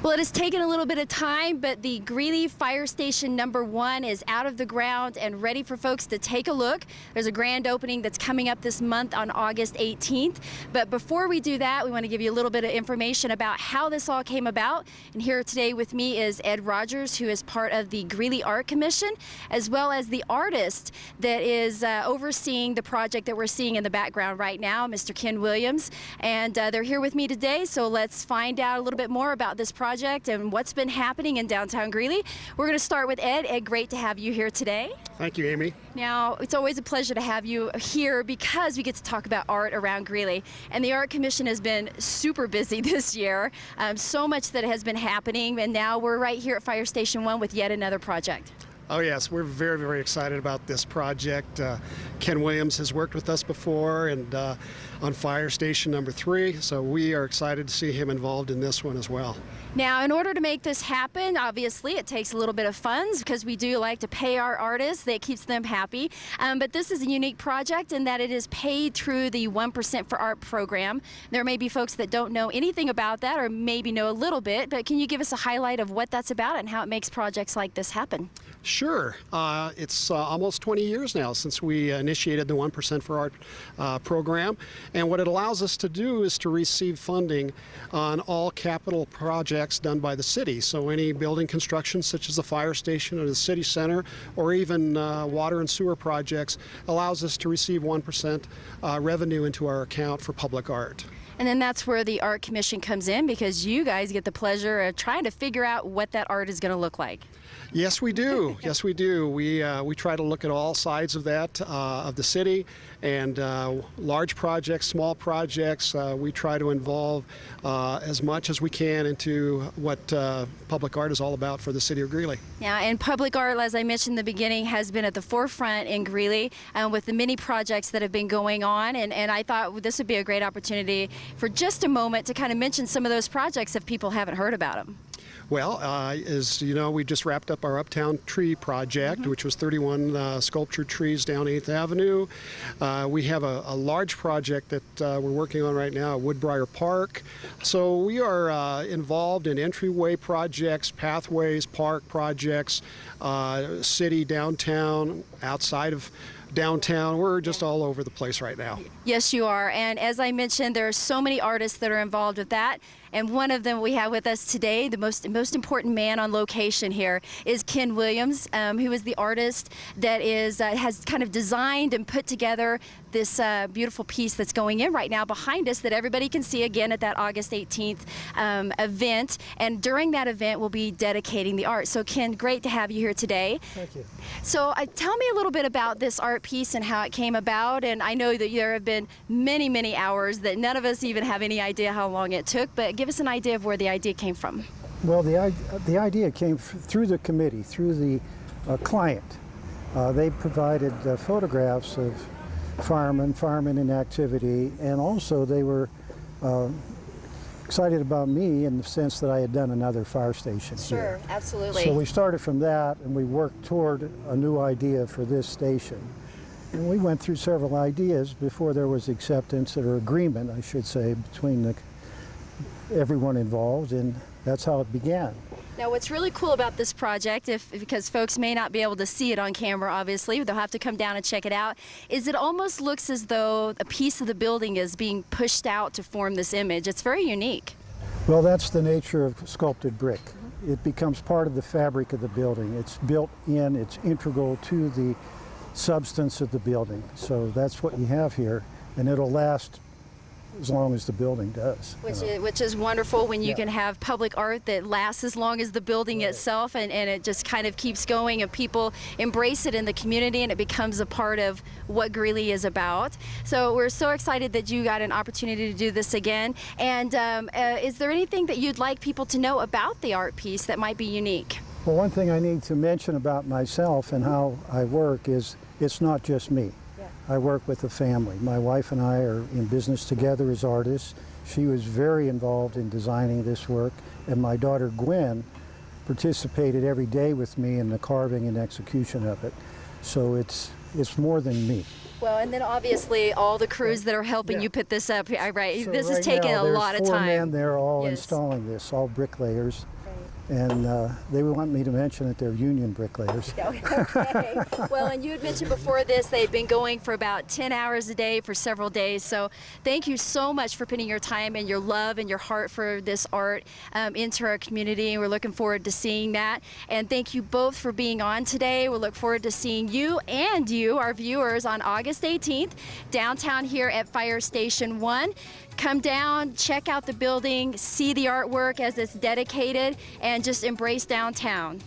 Well, it has taken a little bit of time, but the Greeley Fire Station #1 is out of the ground and ready for folks to take a look. There's a grand opening that's coming up this month on August 18th. But before we do that, we want to give you a little bit of information about how this all came about. And here today with me is Ed Rogers, who is part of the Greeley Art Commission, as well as the artist that is overseeing the project that we're seeing in the background right now, Mr. Ken Williams. And they're here with me today, so let's find out a little bit more about this project and what's been happening in downtown Greeley. We're going to start with Ed. Ed, great to have you here today. Thank you, Amy. Now, it's always a pleasure to have you here because we get to talk about art around Greeley. And the Art Commission has been super busy this year. So much that has been happening, and now we're right here at Fire Station 1 with yet another project. Oh yes, we're very, very excited about this project. Ken Williams has worked with us before and on Fire Station #3, so we are excited to see him involved in this one as well. Now, in order to make this happen, obviously it takes a little bit of funds because we do like to pay our artists. That keeps them happy. But this is a unique project in that it is paid through the 1% for Art program. There may be folks that don't know anything about that or maybe know a little bit, but can you give us a highlight of what that's about and how it makes projects like this happen? Sure. It's almost 20 years now since we initiated the 1% for Art program. And what it allows us to do is to receive funding on all capital projects done by the city. So any building construction such as the fire station or the city center or even water and sewer projects allows us to receive 1% revenue into our account for public art. And then that's where the Art Commission comes in because you guys get the pleasure of trying to figure out what that art is going to look like. Yes, we do. Yes, we do. We try to look at all sides of that, of the city, and large projects, small projects. We try to involve as much as we can into what public art is all about for the city of Greeley. Yeah, and public art, as I mentioned in the beginning, has been at the forefront in Greeley with the many projects that have been going on. And I thought this would be a great opportunity for just a moment to kind of mention some of those projects if people haven't heard about them. Well, as you know, we just wrapped up our Uptown Tree project, which was 31 sculptured trees down 8th Avenue. We have a large project that we're working on right now at Woodbriar Park. So we are involved in entryway projects, pathways, park projects, city, downtown, outside of downtown. We're just all over the place right now. Yes, you are. And as I mentioned, there are so many artists that are involved with that. And one of them we have with us today, the most important man on location here, is Ken Williams, who is the artist that has kind of designed and put together this beautiful piece that's going in right now behind us that everybody can see again at that August 18th event. And during that event, we'll be dedicating the art. So Ken, great to have you here today. Thank you. So tell me a little bit about this art piece and how it came about. And I know that there have been many, many hours that none of us even have any idea how long it took, but give us an idea of where the idea came from. Well, the idea came through the committee, through the client. They provided photographs of firemen in activity, and also they were excited about me in the sense that I had done another fire station Sure, here. absolutely. So we started from that and we worked toward a new idea for this station. And we went through several ideas before there was acceptance or agreement, I should say, between everyone involved, and that's how it began. Now, what's really cool about this project, because folks may not be able to see it on camera, obviously, they'll have to come down and check it out, is it almost looks as though a piece of the building is being pushed out to form this image. It's very unique. Well, that's the nature of sculpted brick. It becomes part of the fabric of the building. It's built in, it's integral to the substance of the building. So that's what you have here, and it'll last as long as the building does. Which is wonderful when you can have public art that lasts as long as the building itself, and it just kind of keeps going and people embrace it in the community and it becomes a part of what Greeley is about. So we're so excited that you got an opportunity to do this again. And is there anything that you'd like people to know about the art piece that might be unique? Well, one thing I need to mention about myself and how I work is it's not just me. I work with a family. My wife and I are in business together as artists. She was very involved in designing this work, and my daughter Gwen participated every day with me in the carving and execution of it. So it's more than me. Well, and then obviously all the crews that are helping you put this up, right? So this right is taking now, a lot of there's 4 time. men there all installing this, all bricklayers. And they want me to mention that they're union bricklayers. Okay. Well, and you had mentioned before this, they've been going for about 10 hours a day for several days. So thank you so much for putting your time and your love and your heart for this art into our community. And we're looking forward to seeing that. And thank you both for being on today. We'll look forward to seeing you, our viewers, on August 18th, downtown here at Fire Station 1. Come down, check out the building, see the artwork as it's dedicated, and just embrace downtown.